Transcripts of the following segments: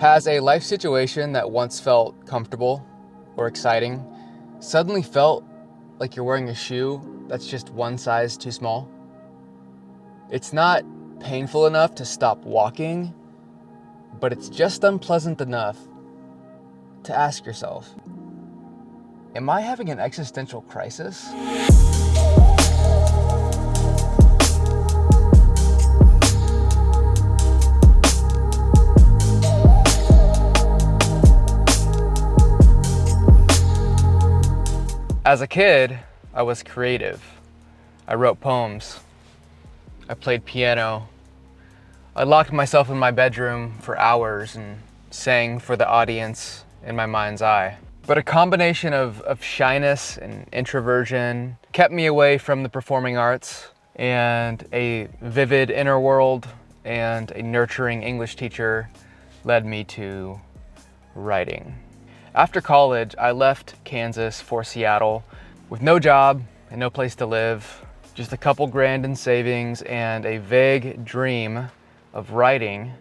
Has a life situation that once felt comfortable or exciting suddenly felt like you're wearing a shoe that's just one size too small? It's not painful enough to stop walking, but it's just unpleasant enough to ask yourself, am I having an existential crisis? As a kid, I was creative. I wrote poems. I played piano. I locked myself in my bedroom for hours and sang for the audience in my mind's eye. But a combination of shyness and introversion kept me away from the performing arts, and a vivid inner world and a nurturing English teacher led me to writing. After college, I left Kansas for Seattle with no job and no place to live, just a couple grand in savings and a vague dream of writing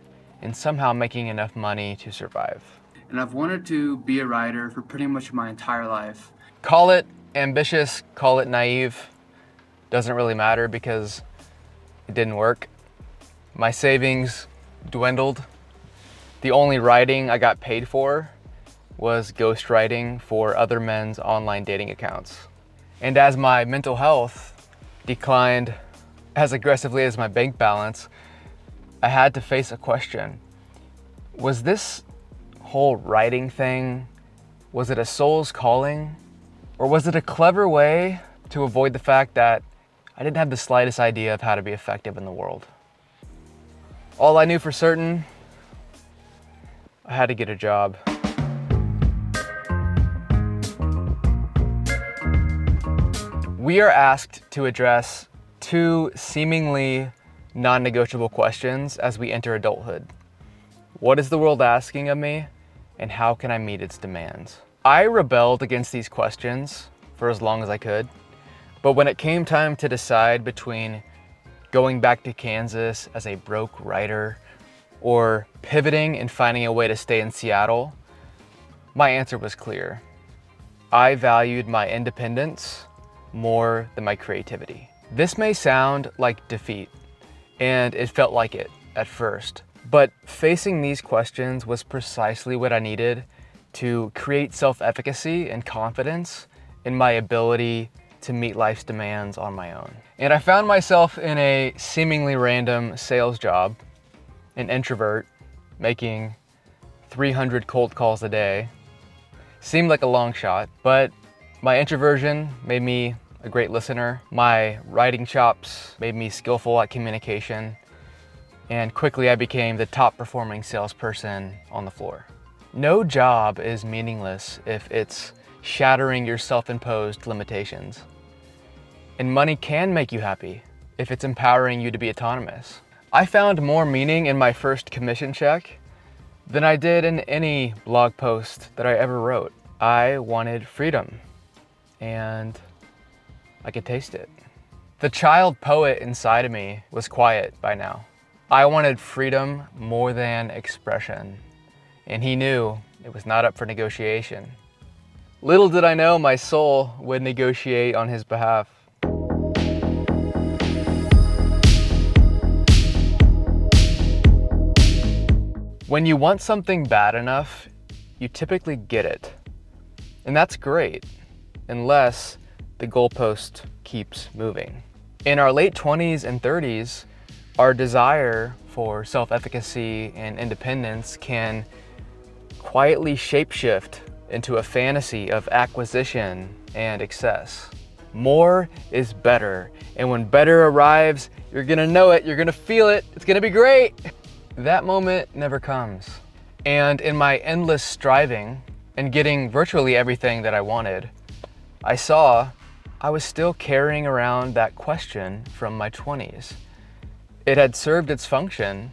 and somehow making enough money to survive. And I've wanted to be a writer for pretty much my entire life. Call it ambitious, call it naive, doesn't really matter because it didn't work. My savings dwindled. The only writing I got paid for was ghostwriting for other men's online dating accounts. And as my mental health declined as aggressively as my bank balance, I had to face a question. Was this whole writing thing, was it a soul's calling? Or was it a clever way to avoid the fact that I didn't have the slightest idea of how to be effective in the world? All I knew for certain, I had to get a job. We are asked to address two seemingly non-negotiable questions as we enter adulthood. What is the world asking of me, and how can I meet its demands? I rebelled against these questions for as long as I could, but when it came time to decide between going back to Kansas as a broke writer or pivoting and finding a way to stay in Seattle, my answer was clear. I valued my independence more than my creativity. This may sound like defeat, and it felt like it at first, but facing these questions was precisely what I needed to create self-efficacy and confidence in my ability to meet life's demands on my own. And I found myself in a seemingly random sales job, an introvert, making 300 cold calls a day. Seemed like a long shot, but my introversion made me a great listener. My writing chops made me skillful at communication. And quickly I became the top performing salesperson on the floor. No job is meaningless if it's shattering your self-imposed limitations. And money can make you happy if it's empowering you to be autonomous. I found more meaning in my first commission check than I did in any blog post that I ever wrote. I wanted freedom, and I could taste it. The child poet inside of me was quiet by now. I wanted freedom more than expression, and he knew it was not up for negotiation. Little did I know my soul would negotiate on his behalf. When you want something bad enough, you typically get it. And that's great, unless the goalpost keeps moving. In our late 20s and 30s, our desire for self-efficacy and independence can quietly shapeshift into a fantasy of acquisition and excess. More is better, and when better arrives, you're gonna know it, you're gonna feel it, it's gonna be great. That moment never comes. And in my endless striving and getting virtually everything that I wanted, I saw I was still carrying around that question from my 20s. It had served its function,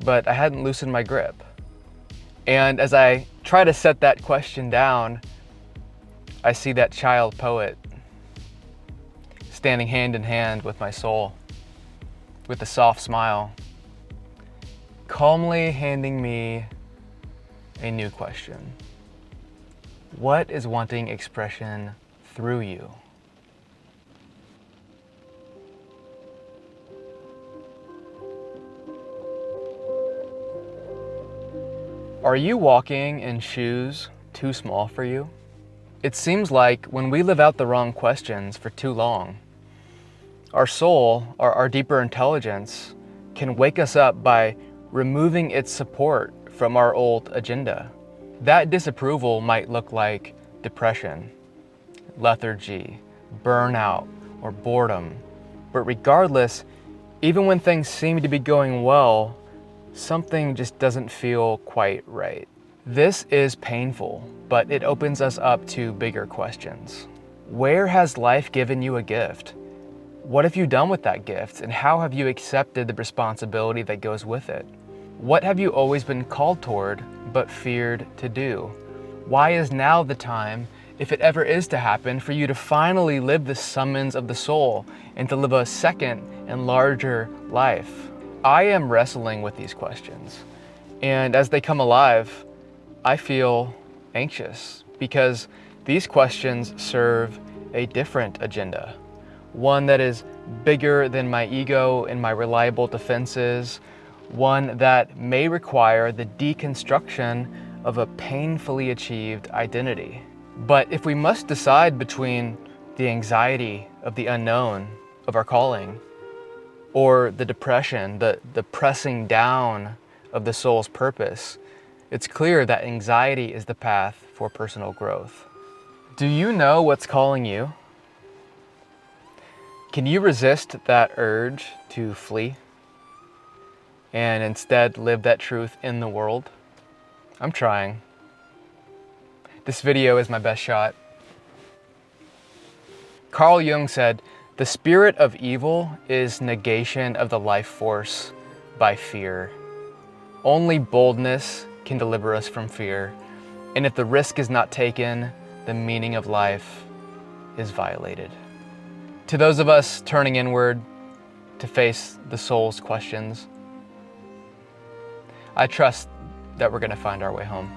but I hadn't loosened my grip. And as I try to set that question down, I see that child poet standing hand in hand with my soul, with a soft smile, calmly handing me a new question. What is wanting expression through you? Are you walking in shoes too small for you? It seems like when we live out the wrong questions for too long, our soul, our deeper intelligence, can wake us up by removing its support from our old agenda. That disapproval might look like depression, lethargy, burnout, or boredom. But regardless, even when things seem to be going well, something just doesn't feel quite right. This is painful, but it opens us up to bigger questions. Where has life given you a gift? What have you done with that gift, and how have you accepted the responsibility that goes with it? What have you always been called toward, but feared to do? Why is now the time, if it ever is to happen, for you to finally live the summons of the soul and to live a second and larger life? I am wrestling with these questions, and as they come alive, I feel anxious because these questions serve a different agenda. One that is bigger than my ego and my reliable defenses, one that may require the deconstruction of a painfully achieved identity. But if we must decide between the anxiety of the unknown of our calling, or the depression, the pressing down of the soul's purpose, it's clear that anxiety is the path for personal growth. Do you know what's calling you? Can you resist that urge to flee and instead live that truth in the world? I'm trying. This video is my best shot. Carl Jung said, "The spirit of evil is negation of the life force by fear. Only boldness can deliver us from fear, and if the risk is not taken, the meaning of life is violated." To those of us turning inward to face the soul's questions, I trust that we're going to find our way home.